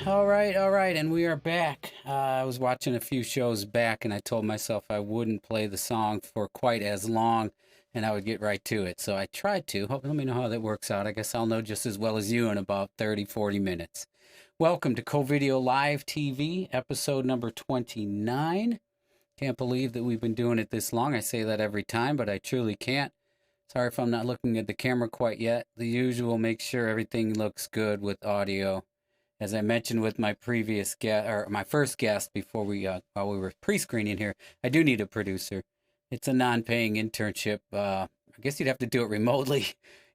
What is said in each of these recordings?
all right, and we are back. I was watching a few shows back, and I told myself I wouldn't play the song for quite as long, and I would get right to it. So I tried to. Let me know how that works out. I guess I'll know just as well as you in about 30, 40 minutes. Welcome to CoVideo Live TV, episode number 29. Can't believe that we've been doing it this long. I say that every time, but I truly can't. Sorry if I'm not looking at the camera quite yet. The usual, make sure everything looks good with audio. As I mentioned with my previous guest, or my first guest before while we were pre-screening here, I do need a producer. It's a non-paying internship. I guess you'd have to do it remotely.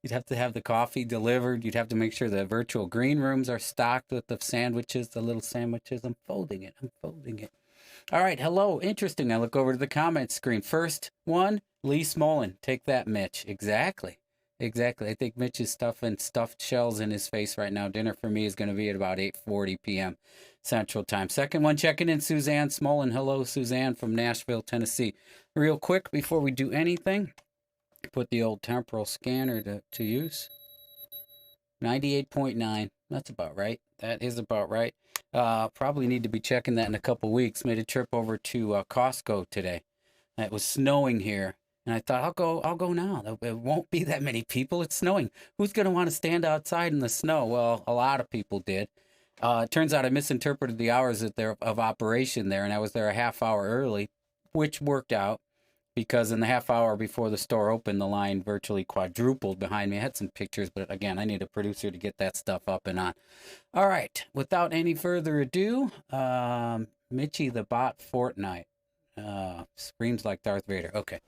You'd have to have the coffee delivered. You'd have to make sure the virtual green rooms are stocked with the sandwiches, the little sandwiches. I'm folding it. All right, hello. Interesting. I look over to the comments screen. First one, Lee Smolin. Take that, Mitch. Exactly. I think Mitch is stuffing stuffed shells in his face right now. Dinner for me is going to be at about 8:40 p.m. Central Time. Second one, checking in, Suzanne Smolin. Hello, Suzanne from Nashville, Tennessee. Real quick, before we do anything, put the old temporal scanner to use. 98.9. That's about right. That is about right. Probably need to be checking that in a couple weeks. Made a trip over to Costco today. It was snowing here. And I thought, I'll go now. It won't be that many people. It's snowing. Who's going to want to stand outside in the snow? Well, a lot of people did. It turns out I misinterpreted the hours of operation there, and I was there a half hour early, which worked out because in the half hour before the store opened, the line virtually quadrupled behind me. I had some pictures, but again, I need a producer to get that stuff up and on. All right. Without any further ado, Mitchie the Bot Fortnite. Screams like Darth Vader. Okay.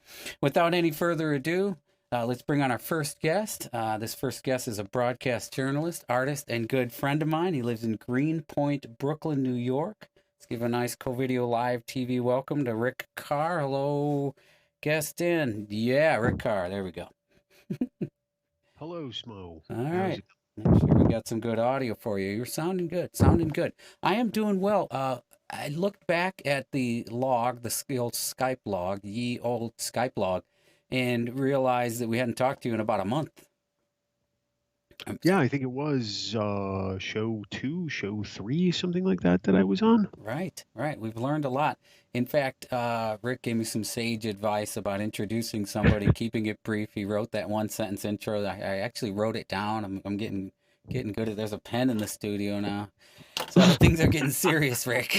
Without any further ado, let's bring on our first guest. This first guest is a broadcast journalist, artist, and good friend of mine. He lives in Greenpoint, Brooklyn, New York. Let's give a nice CoVideo Live TV welcome to Rick Carr. Hello, guest in. Yeah, Rick Carr. There we go. Hello, Smo. All How's right. it? Make sure we got some good audio for you. You're sounding good. Sounding good. I am doing well. I looked back at the log, the old Skype log, ye old Skype log, and realized that we hadn't talked to you in about a month. Yeah, I think it was show 2, show 3, something like that that I was on. Right. We've learned a lot. In fact, Rick gave me some sage advice about introducing somebody, keeping it brief. He wrote that one sentence intro. I actually wrote it down. I'm getting good at. There's a pen in the studio now. So things are getting serious, Rick.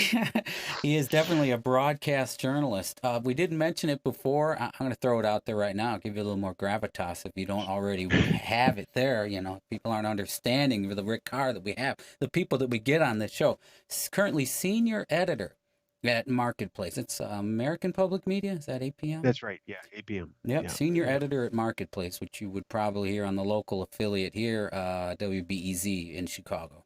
He is definitely a broadcast journalist. We didn't mention it before. I'm going to throw it out there right now. I'll give you a little more gravitas if you don't already have it there. You know, people aren't understanding the Rick Carr that we have, the people that we get on this show. Currently senior editor at Marketplace. It's American Public Media. Is that APM? That's right. Yeah, APM. Yep, Yeah. senior editor at Marketplace, which you would probably hear on the local affiliate here, WBEZ in Chicago.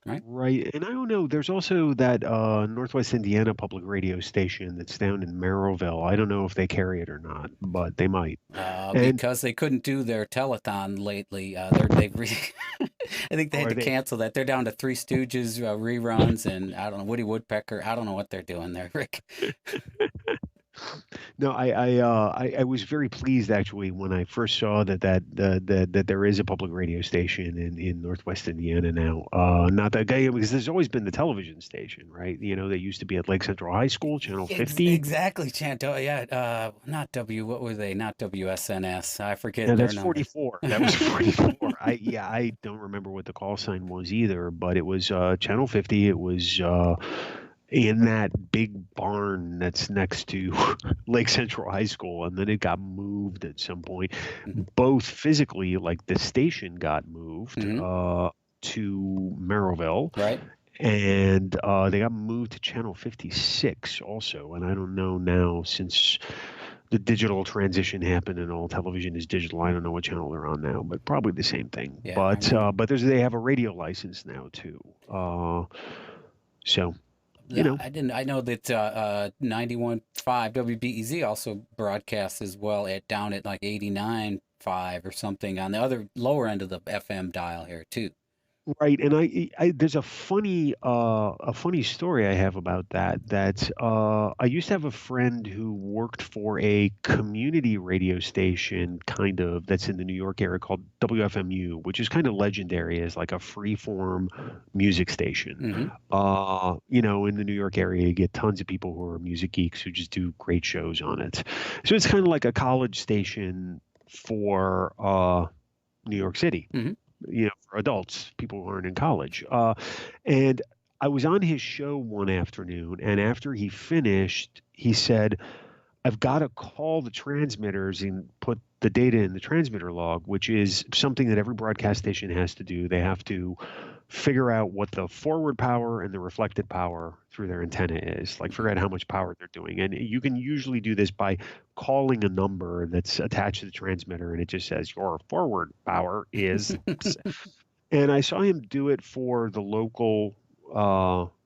Right? Right. And I don't know, there's also that Northwest Indiana public radio station that's down in Merrillville. I don't know if they carry it or not, but they might. And Because they couldn't do their telethon lately. I think they had are to they cancel that. They're down to Three Stooges reruns, and I don't know, Woody Woodpecker. I don't know what they're doing there, Rick. No, I was very pleased actually when I first saw that there is a public radio station in Northwest Indiana now. Not that guy because there's always been the television station, right? You know, they used to be at Lake Central High School, Channel 50. Exactly, Chanto. Yeah, not What were they? Not WSNS. I forget Yeah, their that's number. 44. That was 44. I don't remember what the call sign was either, but it was Channel 50. It was in that big barn that's next to Lake Central High School, and then it got moved at some point. Mhm. Both physically, like the station got moved Mhm. to Merrillville, Right. and they got moved to Channel 56 also. And I don't know now since the digital transition happened and all television is digital. I don't know what channel they're on now, but probably the same thing. Yeah, I But remember. they have a radio license now too. So you know, I didn't. I know that 91.5 WBEZ also broadcasts as well at down at like 89.5 or something on the other lower end of the FM dial here too. Right, and I there's a funny story I have about that. That I used to have a friend who worked for a community radio station, kind of that's in the New York area called WFMU, which is kind of legendary as like a free-form music station. Mm-hmm. In the New York area, you get tons of people who are music geeks who just do great shows on it. So it's kind of like a college station for New York City, Mm-hmm. for adults, people who aren't in college. And I was on his show one afternoon, and after he finished, he said, I've got to call the transmitters and put the data in the transmitter log, which is something that every broadcast station has to do. They have to figure out what the forward power and the reflected power through their antenna is, like figure out how much power they're doing. And you can usually do this by calling a number that's attached to the transmitter, and it just says your forward power is. And I saw him do it for the local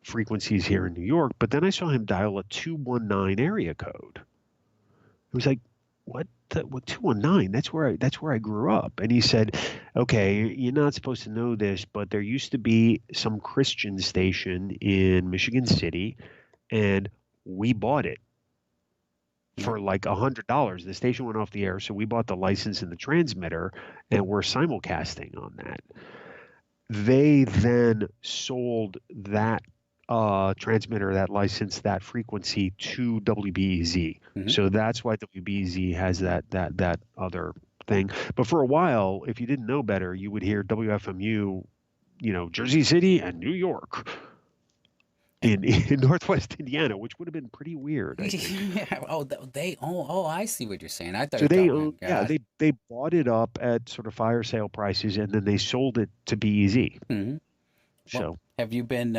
frequencies here in New York, but then I saw him dial a 219 area code. It was like, what 219? That's where I grew up. And he said, okay, you're not supposed to know this, but there used to be some Christian station in Michigan City, and we bought it Yeah. for like $100. The station went off the air, so we bought the license and the transmitter, and we're simulcasting on that. They then sold that transmitter, that license, that frequency to WBEZ. Mm-hmm. So that's why WBEZ has that other thing. But for a while, if you didn't know better, you would hear WFMU, Jersey City and New York in Northwest Indiana, which would have been pretty weird, I think. Yeah. Oh, I see what you're saying. I thought you So were they talking about own, yeah, gas. they bought it up at sort of fire sale prices, and then they sold it to BEZ. Mm-hmm. Well, So have you been,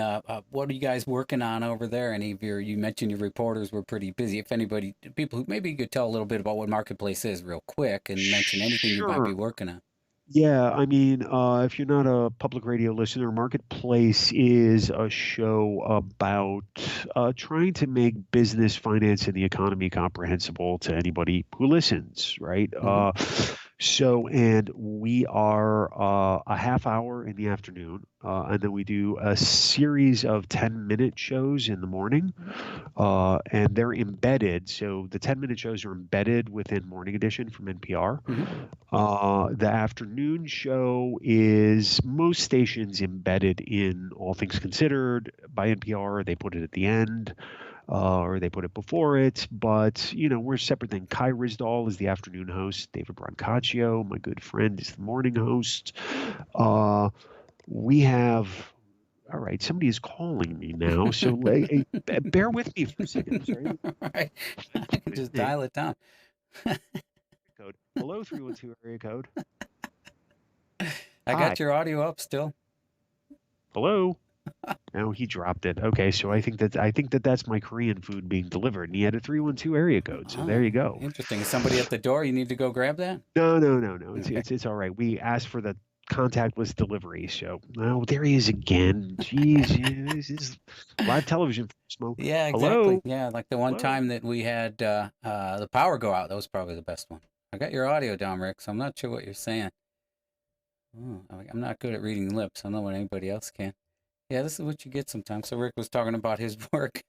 what are you guys working on over there? Any of you mentioned your reporters were pretty busy. If anybody, people who maybe you could tell a little bit about what Marketplace is real quick and mention anything you might be sure. working on. Yeah, I mean, if you're not a public radio listener, Marketplace is a show about trying to make business, finance, and the economy comprehensible to anybody who listens, right? Mm-hmm. And we are a half hour in the afternoon, and then we do a series of 10-minute shows in the morning, and they're embedded. So the 10-minute shows are embedded within Morning Edition from NPR. Mm-hmm. The afternoon show is most stations embedded in All Things Considered by NPR. They put it at the end, or they put it before it. But, we're a separate thing. Kai Rizdal is the afternoon host. David Brancaccio, my good friend, is the morning host. We have. All right, somebody is calling me now, so bear with me for a second. I'm sorry. All right. I can just dial it down. Code. Hello, 312 area code. I Hi. got your audio up still. Hello. No, he dropped it. Okay, so I think that's my Korean food being delivered, and he had a 312 area code. So there Oh, you go. interesting. Is somebody at the door? You need to go grab that? No, no, no, no. Okay. It's all right. We asked for the contactless delivery. So there he is again. Jeez, yeah, this is live television. Smoke. Yeah, exactly. Hello. Yeah, like the one Hello. time that we had the power go out. That was probably the best one. I got your audio down, Rick, so I'm not sure what you're saying. Oh, I'm not good at reading lips. I don't know what anybody else can. Yeah, this is what you get sometimes. So Rick was talking about his work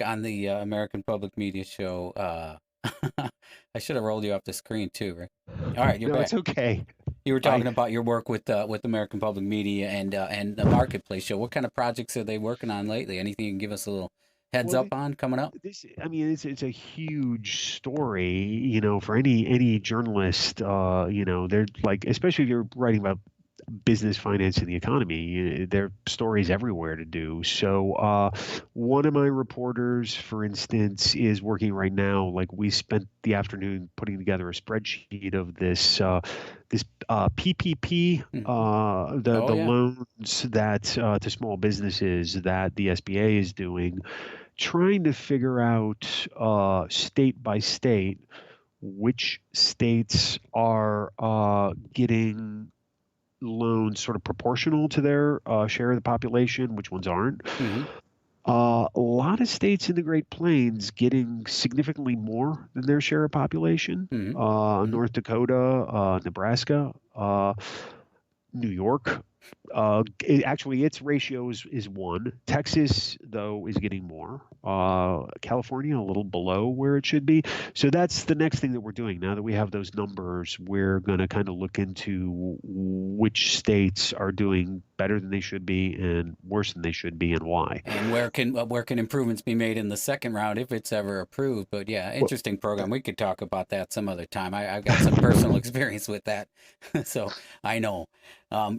on the American Public Media show. I should have rolled you off the screen too, Rick. All right, you're No, back. it's okay. You were talking about your work with American Public Media and the Marketplace show. What kind of projects are they working on lately? Anything you can give us a little heads Well, up on coming up? I mean, it's a huge story, for any journalist. They're like, especially if you're writing about business, finance, and the economy. There are stories everywhere to do. So, one of my reporters, for instance, is working right now. Like, we spent the afternoon putting together a spreadsheet of this PPP, the Oh the yeah. loans that to small businesses that the SBA is doing, trying to figure out state by state which states are getting loans sort of proportional to their share of the population, which ones aren't. Mm-hmm. A lot of states in the Great Plains getting significantly more than their share of population. Mm-hmm. North Dakota, Nebraska, New York. Actually, its ratio is one. Texas, though, is getting more. California, a little below where it should be. So that's the next thing that we're doing. Now that we have those numbers, we're going to kind of look into which states are doing better than they should be and worse than they should be, and why. And where can improvements be made in the second round if it's ever approved? But yeah, Well, interesting program. We could talk about that some other time. I've got some personal experience with that, so I know.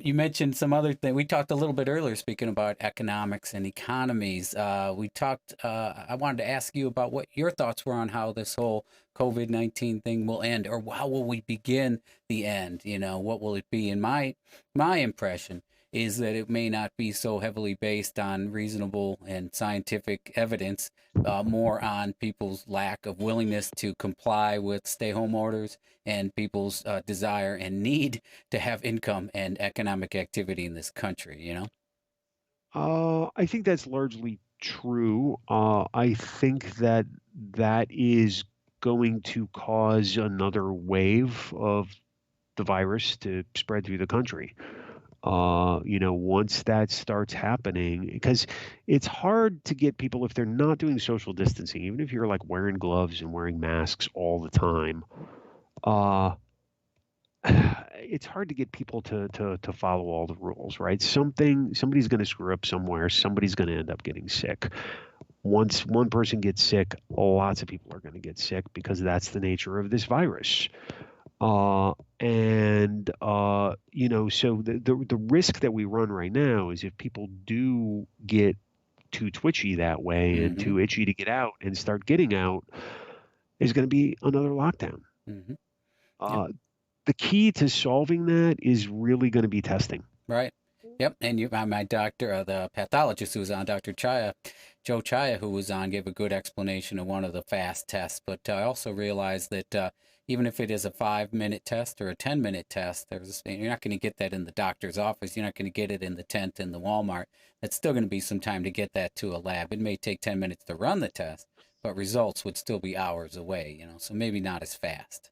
You mentioned some other thing. We talked a little bit earlier, speaking about economics and economies. We talked. I wanted to ask you about what your thoughts were on how this whole COVID-19 thing will end, or how will we begin the end? You know, what will it be? And my impression is that it may not be so heavily based on reasonable and scientific evidence, more on people's lack of willingness to comply with stay home orders and people's desire and need to have income and economic activity in this country, you know? I think that's largely true. I think that that is going to cause another wave of the virus to spread through the country. Once that starts happening, because it's hard to get people if they're not doing social distancing, even if you're like wearing gloves and wearing masks all the time. Uh, it's hard to get people to follow all the rules, right? Somebody's going to screw up somewhere. Somebody's going to end up getting sick. Once one person gets sick, lots of people are going to get sick because that's the nature of this virus. So the risk that we run right now is if people do get too twitchy that way and Mm-hmm. too itchy to get out and start getting out, is going to be another lockdown. Mm-hmm. Yep. Uh, the key to solving that is really going to be testing. Right. Yep. And my doctor, the pathologist who was on, Dr. Chaya, Joe Chaya, who was on, gave a good explanation of one of the fast tests. But I also realized that even if it is a 5-minute test or a 10-minute test, you're not going to get that in the doctor's office. You're not going to get it in the tent in the Walmart. That's still going to be some time to get that to a lab. It may take 10 minutes to run the test, but results would still be hours away, you know, so maybe not as fast.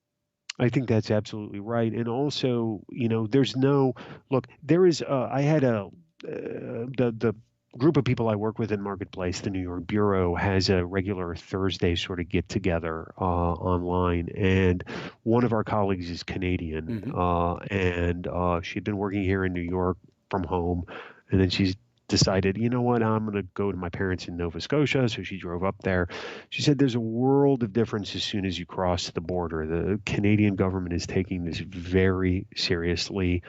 I think that's absolutely right. And also, there's no look. There is. I had the group of people I work with in Marketplace, the New York Bureau, has a regular Thursday sort of get together online. And one of our colleagues is Canadian, Mm-hmm. and she'd been working here in New York from home, and then she's decided, you know what, I'm going to go to my parents in Nova Scotia. So she drove up there. She said there's a world of difference as soon as you cross the border. The Canadian government is taking this very seriously.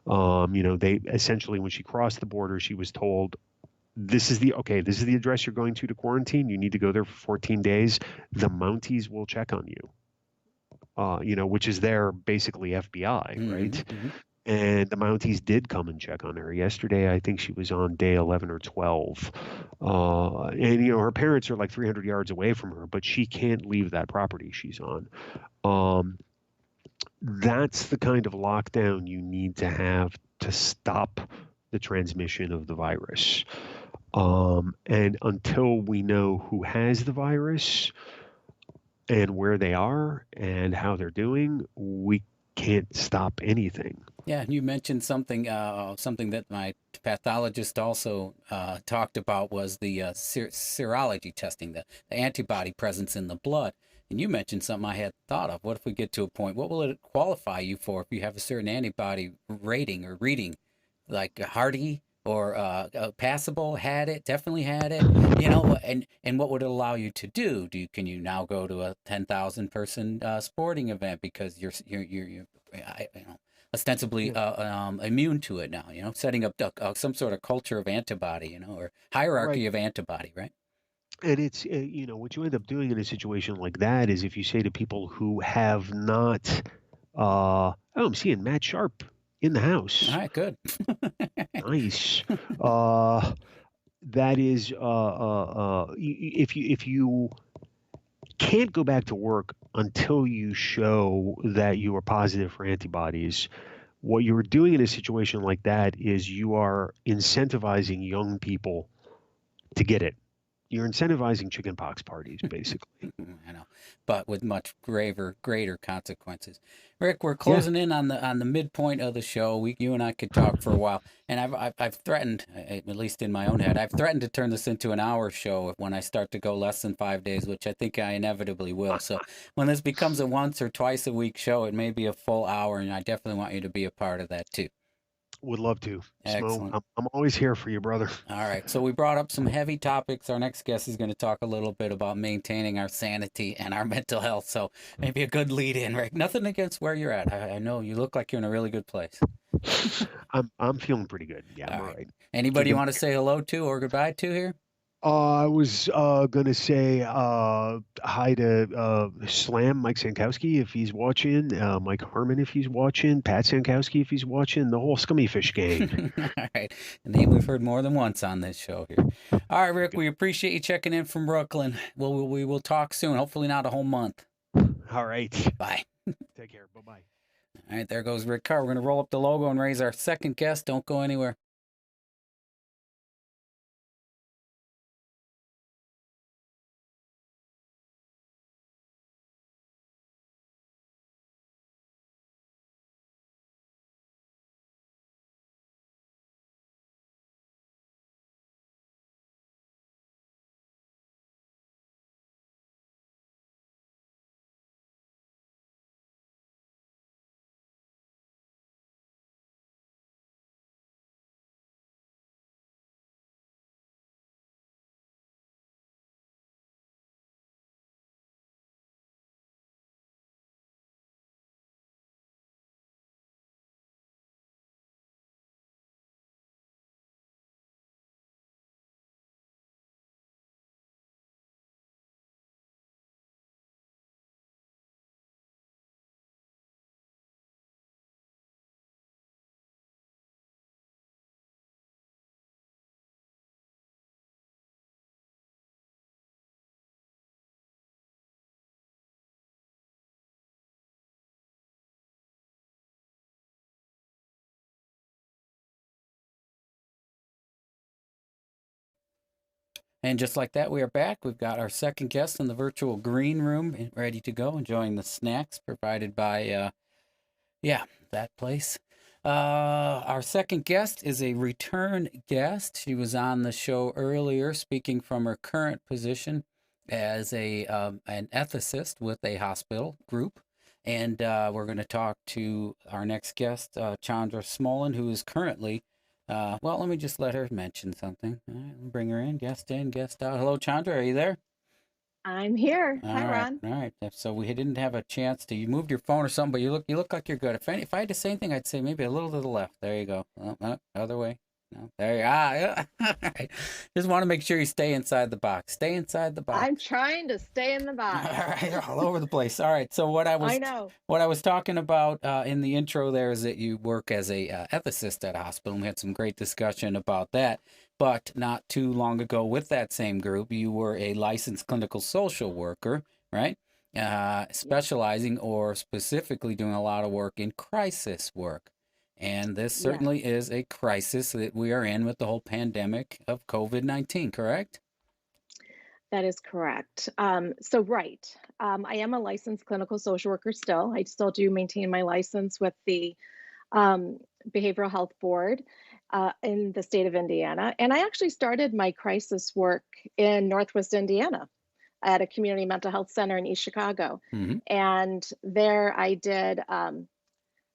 They essentially, when she crossed the border, she was told, this is the address you're going to quarantine. You need to go there for 14 days. The Mounties will check on you. Which is their basically FBI, right? Mm-hmm. And the Mounties did come and check on her yesterday. I think she was on day 11 or 12. Her parents are like 300 yards away from her, but she can't leave that property she's on. That's the kind of lockdown you need to have to stop the transmission of the virus. And until we know who has the virus and where they are and how they're doing, we can't stop anything. Yeah, you mentioned something that my pathologist also talked about was the serology testing, the antibody presence in the blood. And you mentioned something I had thought of. What if we get to a point? What will it qualify you for if you have a certain antibody rating or reading, like hardy or passable? Had it, definitely had it. You know, and what would it allow you to do? Can you now go to a 10,000 person sporting event because you're ostensibly Yeah. immune to it now, you know, setting up some sort of culture of antibody, you know, or hierarchy Right. of antibody, right? And it's, what you end up doing in a situation like that is if you say to people who have not, oh, I'm seeing Matt Sharp in the All house. right, good. Nice. Uh, that is, if you can't go back to work until you show that you are positive for antibodies, what you're doing in a situation like that is you are incentivizing young people to get it. You're incentivizing chickenpox parties, basically. I know, but with much greater consequences. Rick, we're Yeah. closing in on the midpoint of the show. You and I could talk for a while, and I've threatened, at least in my own head, I've threatened to turn this into an hour show when I start to go less than 5 days, which I think I inevitably will. So when this becomes a once or twice a week show, it may be a full hour, and I definitely want you to be a part of that too. Would love to. Smo, Excellent. I'm always here for you, brother. All right, so we brought up some heavy topics. Our next guest is going to talk a little bit about maintaining our sanity and our mental health. So maybe a good lead in, Rick. Nothing against where you're at. I know you look like you're in a really good place. I'm feeling pretty good. Yeah, I'm All all right. right. Anybody you want to say hello to or goodbye to here? I was gonna say hi to Slam Mike Sankowski if he's watching, Mike Harmon if he's watching, Pat Sankowski if he's watching, the whole Scummy Fish gang. All right. A name we've heard more than once on this show here. All right, Rick, we appreciate you checking in from Brooklyn. We will talk soon. Hopefully not a whole month. All right. Bye. Take care. Bye bye. All right, there goes Rick Carr. We're going to roll up the logo and raise our second guest. Don't go anywhere. And just like that, we are back. We've got our second guest in the virtual green room ready to go, enjoying the snacks provided by, that place. Our second guest is a return guest. She was on the show earlier, speaking from her current position as an ethicist with a hospital group. And we're going to talk to our next guest, Chandra Smolin, who is currently let me just let her mention something. All right, bring her in, guest out. Hello, Chandra, are you there? I'm here. All Hi, right, Ron. all right. So we didn't have a chance to. You moved your phone or something, but you look like you're good. If I had to say anything, I'd say maybe a little to the left. There you go. Other way. No, there you are. Yeah. All right. Just want to make sure you stay inside the box. Stay inside the box. I'm trying to stay in the box. All right, all over the place. All right. So what I was talking about in the intro there is that you work as a ethicist at a hospital. And we had some great discussion about that. But not too long ago, with that same group, you were a licensed clinical social worker, right? Specializing or specifically doing a lot of work in crisis work. And this certainly is a crisis that we are in with the whole pandemic of COVID-19, correct? That is correct. Right. I am a licensed clinical social worker still. I still do maintain my license with the Behavioral Health Board in the state of Indiana. And I actually started my crisis work in Northwest Indiana at a community mental health center in East Chicago. Mm-hmm. And there I did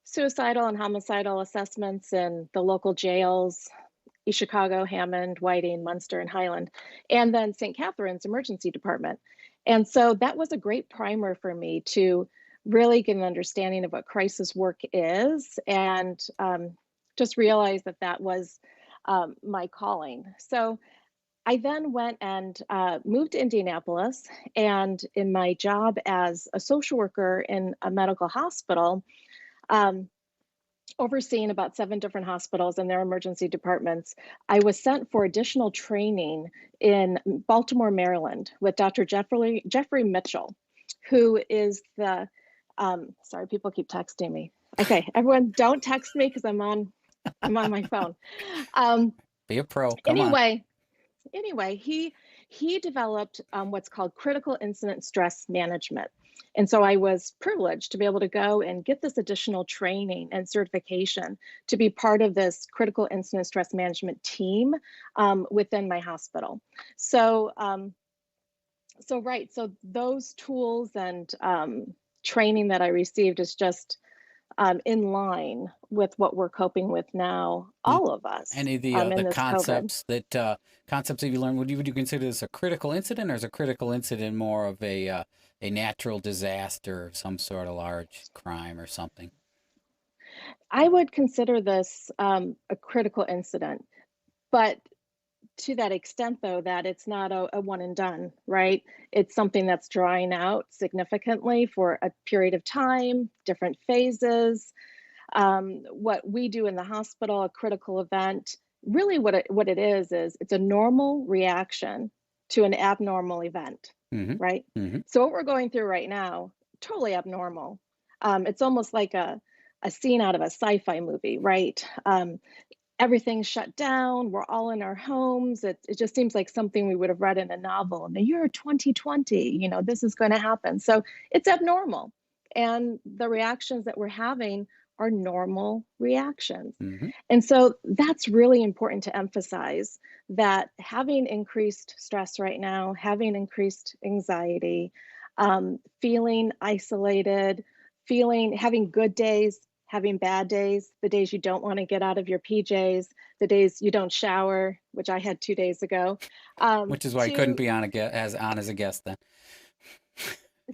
suicidal and homicidal assessments in the local jails, East Chicago, Hammond, Whiting, Munster, and Highland, and then St. Catherine's Emergency Department. And so that was a great primer for me to really get an understanding of what crisis work is and just realize that was my calling. So I then went and moved to Indianapolis, and in my job as a social worker in a medical hospital, overseeing about 7 different hospitals and their emergency departments, I was sent for additional training in Baltimore, Maryland, with Dr. Jeffrey Mitchell, who is the sorry, people keep texting me. Okay, everyone, don't text me because I'm on my phone. Be a pro. Come on. Anyway, he developed what's called critical incident stress management. And so I was privileged to be able to go and get this additional training and certification to be part of this critical incident stress management team within my hospital. So, so those tools and training that I received is just in line with what we're coping with now, Yeah. all of us, Any of in the this COVID. concepts that you learned, would you consider this a critical incident, or is a critical incident more of a natural disaster, or some sort of large crime or something? I would consider this a critical incident, but to that extent, though, that it's not a one and done, right? It's something that's drawing out significantly for a period of time, different phases. What we do in the hospital, a critical event, really what it is it's a normal reaction to an abnormal event, Mm-hmm. right? Mm-hmm. So what we're going through right now, totally abnormal. It's almost like a scene out of a sci-fi movie, right? Everything's shut down. We're all in our homes. It just seems like something we would have read in a novel. In the year 2020, this is going to happen. So it's abnormal. And the reactions that we're having are normal reactions. Mm-hmm. And so that's really important to emphasize that having increased stress right now, having increased anxiety, feeling isolated, having good days, having bad days, the days you don't want to get out of your PJs, the days you don't shower, which I had 2 days ago. Which is why you couldn't be on as a guest then.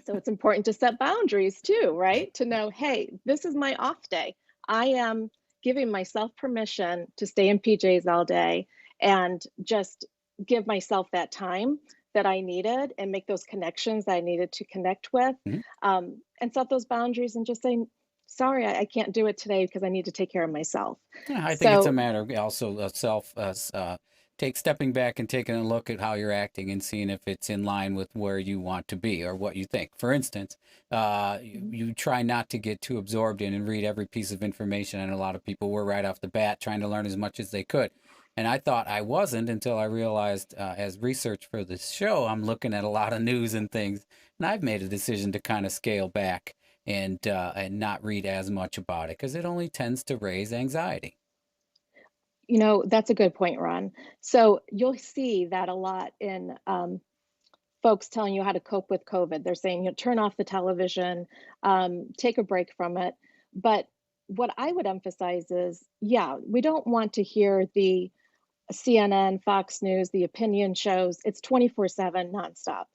So it's important to set boundaries too, right? To know, hey, this is my off day. I am giving myself permission to stay in PJs all day and just give myself that time that I needed and make those connections that I needed to connect with, Mm-hmm. and set those boundaries and just say, sorry, I can't do it today because I need to take care of myself. Yeah, I think it's a So, matter of also of stepping back and taking a look at how you're acting and seeing if it's in line with where you want to be or what you think. For instance, you try not to get too absorbed in and read every piece of information, and a lot of people were right off the bat trying to learn as much as they could. And I thought I wasn't until I realized, as research for this show, I'm looking at a lot of news and things, and I've made a decision to kind of scale back and not read as much about it because it only tends to raise anxiety. that's a good point, Ron. So you'll see that a lot in folks telling you how to cope with COVID. They're saying, turn off the television, take a break from it. But what I would emphasize is, yeah, we don't want to hear the CNN, Fox News, the opinion shows. It's 24/7 nonstop.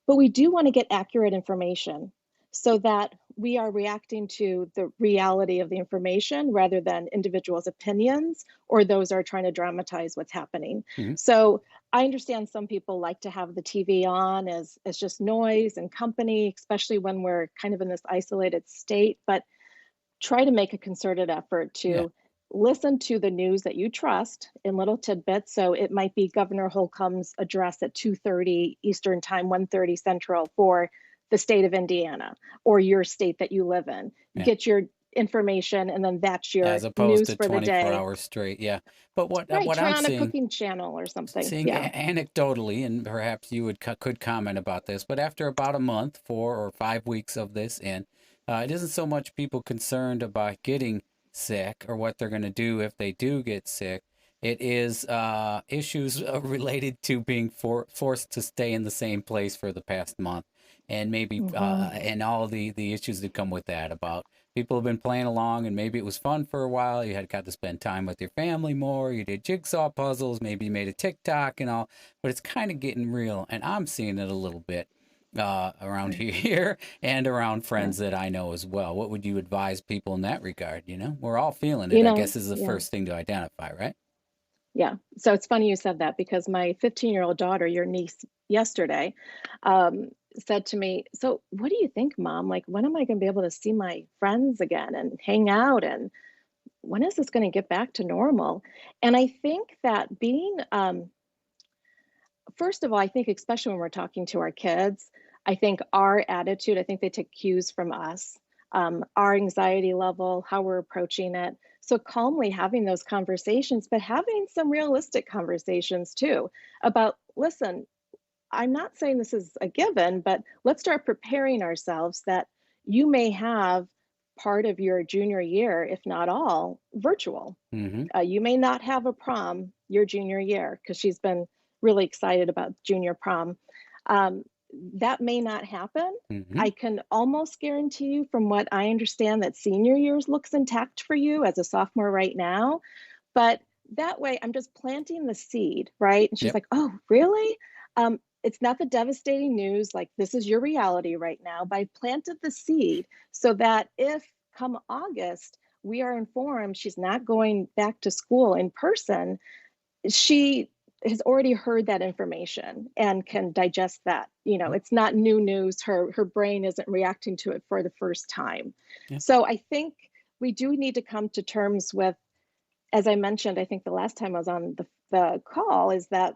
But we do want to get accurate information so that we are reacting to the reality of the information rather than individuals' opinions or those are trying to dramatize what's happening. Mm-hmm. So I understand some people like to have the TV on as just noise and company, especially when we're kind of in this isolated state, but try to make a concerted effort to Yeah. listen to the news that you trust in little tidbits. So it might be Governor Holcomb's address at 2:30 Eastern Time, 1:30 Central for the state of Indiana or your state that you live in. Yeah. Get your information, and then that's your As opposed news to for the 24 day. hours straight. Yeah. But what Right, turn I'm on a seeing, cooking channel or something. seeing Yeah. anecdotally, and perhaps you could comment about this, but after about a month, 4 or 5 weeks of this in, it isn't so much people concerned about getting sick or what they're going to do if they do get sick. It is issues related to being forced to stay in the same place for the past month, and maybe and all the issues that come with that. About people have been playing along, and maybe it was fun for a while. You had got to spend time with your family more. You did jigsaw puzzles. Maybe you made a TikTok and all, but it's kind of getting real, and I'm seeing it a little bit around here and around friends that I know as well. What would you advise people in that regard? We're all feeling it, I guess, is the Yeah. first thing to identify, right? Yeah. So it's funny you said that because my 15-year-old daughter, your niece, yesterday, said to me, so what do you think, Mom? Like, when am I going to be able to see my friends again and hang out? And when is this going to get back to normal? And I think that first of all, I think especially when we're talking to our kids, I think our attitude, I think they take cues from us, our anxiety level, how we're approaching it. So calmly having those conversations, but having some realistic conversations too about, listen, I'm not saying this is a given, but let's start preparing ourselves that you may have part of your junior year, if not all, virtual. Mm-hmm. You may not have a prom your junior year because she's been really excited about junior prom. Um, that may not happen. Mm-hmm. I can almost guarantee you, from what I understand, that senior years looks intact for you as a sophomore right now. But that way, I'm just planting the seed, right? And she's Yep. like, oh, really? It's not the devastating news, like this is your reality right now, but I planted the seed so that if come August, we are informed she's not going back to school in person, she has already heard that information and can digest that. It's not new news. Her brain isn't reacting to it for the first time. Yeah. So I think we do need to come to terms with, as I mentioned, I think the last time I was on the call, is that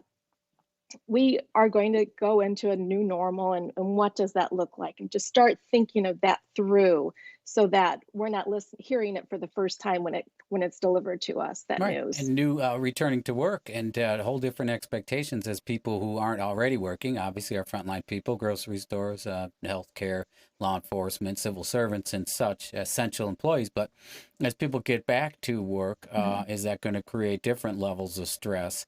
we are going to go into a new normal, and what does that look like, and just start thinking of that through so that we're not hearing it for the first time when it's delivered to us, that Right. news. And new returning to work and whole different expectations as people who aren't already working. Obviously, our frontline people, grocery stores, healthcare, law enforcement, civil servants, and such essential employees. But as people get back to work, is that going to create different levels of stress?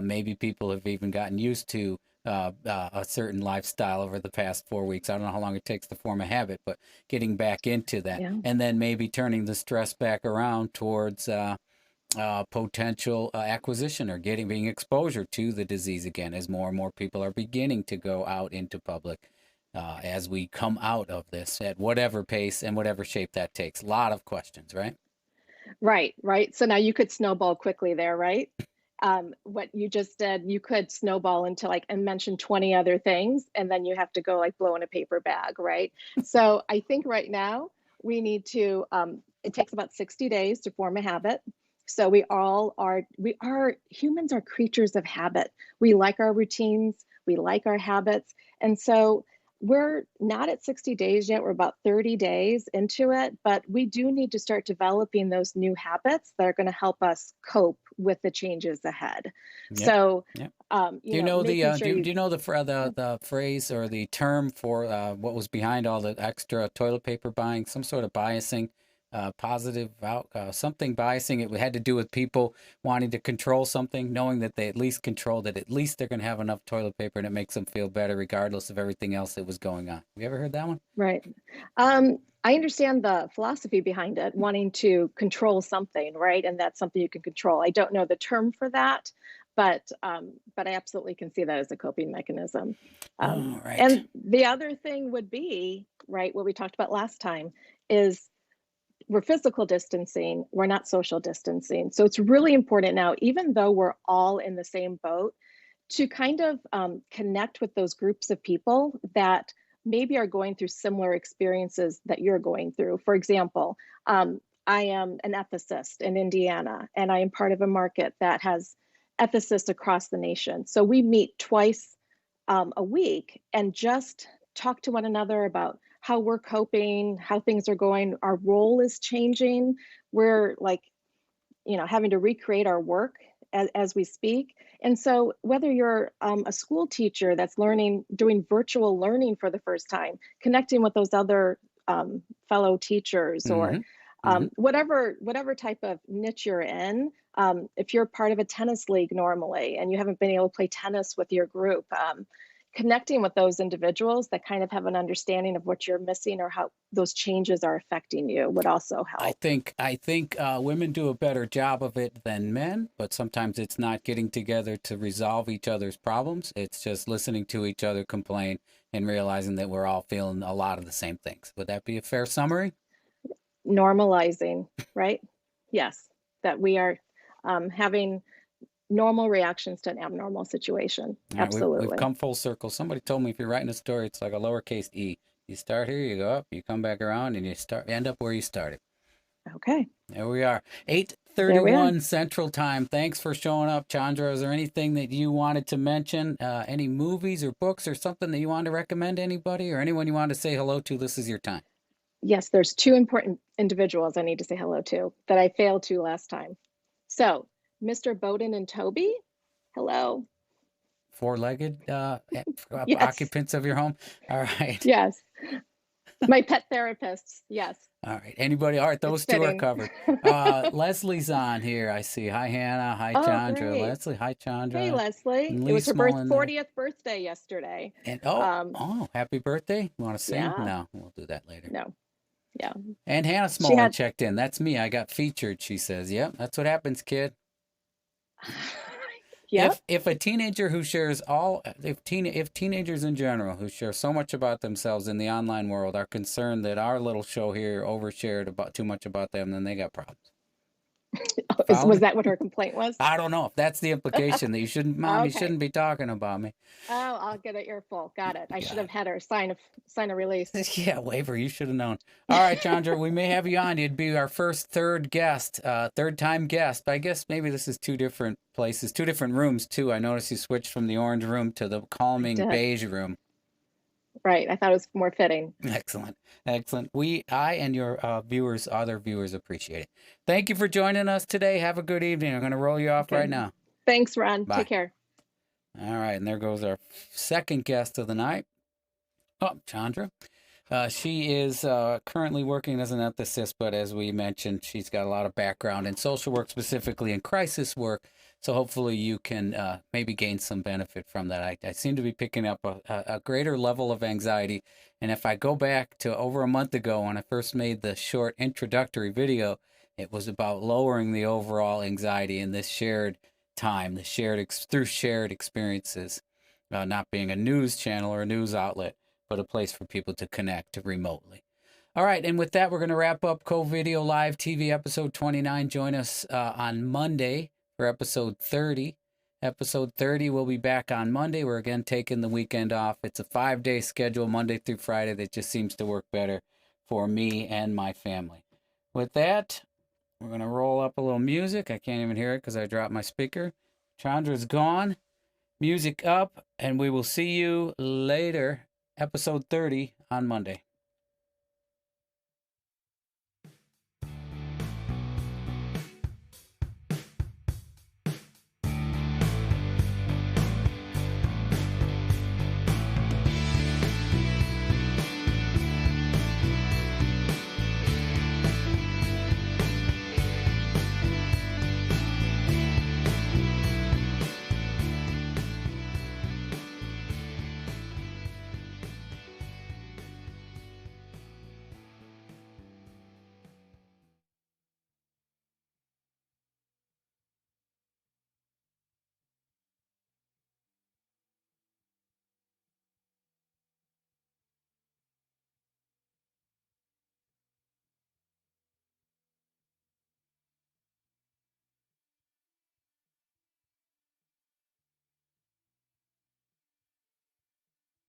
Maybe people have even gotten used to a certain lifestyle over the past 4 weeks. I don't know how long it takes to form a habit, but getting back into that, Yeah. and then maybe turning the stress back around towards potential acquisition or being exposure to the disease again, as more and more people are beginning to go out into public as we come out of this at whatever pace and whatever shape that takes. A lot of questions, right? Right. So now you could snowball quickly there, right? What you just did, you could snowball into and mention 20 other things, and then you have to go blow in a paper bag, right? So I think right now we need to, it takes about 60 days to form a habit. So humans are creatures of habit. We like our routines, we like our habits. And so we're not at 60 days yet. We're about 30 days into it, but we do need to start developing those new habits that are going to help us cope with the changes ahead. Yep. So, Yep. do you know do you know the phrase or the term for what was behind all the extra toilet paper buying? Some sort of biasing, positive something biasing. It had to do with people wanting to control something, knowing that they at least control that. At least they're going to have enough toilet paper, and it makes them feel better, regardless of everything else that was going on. Have you ever heard that one? Right. I understand the philosophy behind it, wanting to control something, right? And that's something you can control. I don't know the term for that, but I absolutely can see that as a coping mechanism. All right. And the other thing would be, right, what we talked about last time is we're physical distancing, we're not social distancing. So it's really important now, even though we're all in the same boat, to kind of connect with those groups of people that maybe are going through similar experiences that you're going through. For example, I am an ethicist in Indiana, and I am part of a market that has ethicists across the nation. So we meet twice a week and just talk to one another about how we're coping, how things are going. Our role is changing. We're having to recreate our work as we speak. And so whether you're a school teacher that's doing virtual learning for the first time, connecting with those other fellow teachers, or whatever type of niche you're in, if you're part of a tennis league normally and you haven't been able to play tennis with your group, connecting with those individuals that kind of have an understanding of what you're missing or how those changes are affecting you would also help. I think women do a better job of it than men, but sometimes it's not getting together to resolve each other's problems. It's just listening to each other complain and realizing that we're all feeling a lot of the same things. Would that be a fair summary? Normalizing, right? Yes, that we are having normal reactions to an abnormal situation. All right, Absolutely. we've come full circle. Somebody told me if you're writing a story, it's like a lowercase e. You start here, you go up, you come back around, and you end up where you started. Okay. There we are. 8:31 Central Time. Thanks for showing up, Chandra. Is there anything that you wanted to mention? Any movies or books or something that you want to recommend to anybody, or anyone you want to say hello to? This is your time. Yes, there's two important individuals I need to say hello to that I failed to last time. So, Mr. Bowden and Toby, hello. four-legged Yes. occupants of your home? All right. Yes. My pet therapists. Yes. All right. Anybody? All right. Those It's two are fitting. covered. Leslie's on here. I see. Hi, Hannah. Hi, Oh, Chandra. great. Leslie. Hi, Chandra. Hey, Leslie. And It Lee was her Small in there. 40th birthday yesterday. And Um, happy birthday. You want to sing? yeah. No, we'll do that later. No. Yeah. And Hannah She Small had. checked in. That's me. I got featured, she says. Yep, that's what happens, kid. Yep. If a teenager who shares if teenagers in general who share so much about themselves in the online world are concerned that our little show here overshared about too much about them, then they got problems. Follow Was me? that what her complaint was? I don't know if that's the implication that you shouldn't, Mom, you Okay. shouldn't be talking about me. Oh, I'll get it earful. Got it. I should Got have had her sign a release. Yeah, waiver. You should have known. All right, Chandra, we may have you on. You'd be our first third time guest. I guess maybe this is two different places, two different rooms too. I noticed you switched from the orange room to the calming did. beige room. Right. I thought it was more fitting. Excellent, excellent. I and your other viewers appreciate it. Thank you for joining us today. Have a good evening. I'm going to roll you off Okay. right now. Thanks, Ron. Bye. Take care. All right, and there goes our second guest of the night. Oh, Chandra. She is currently working as an ethicist, but as we mentioned, she's got a lot of background in social work, specifically in crisis work. So hopefully you can maybe gain some benefit from that. I seem to be picking up a greater level of anxiety. And if I go back to over a month ago when I first made the short introductory video, it was about lowering the overall anxiety in this shared time, through shared experiences, not being a news channel or a news outlet, but a place for people to connect remotely. All right, and with that, we're going to wrap up Co-Video Live TV episode 29. Join us on Monday for episode 30. Episode 30 will be back on Monday. We're again taking the weekend off. It's a 5-day schedule, Monday through Friday, that just seems to work better for me and my family. With that, we're going to roll up a little music. I can't even hear it because I dropped my speaker. Chandra's gone. Music up, and we will see you later, episode 30 on Monday.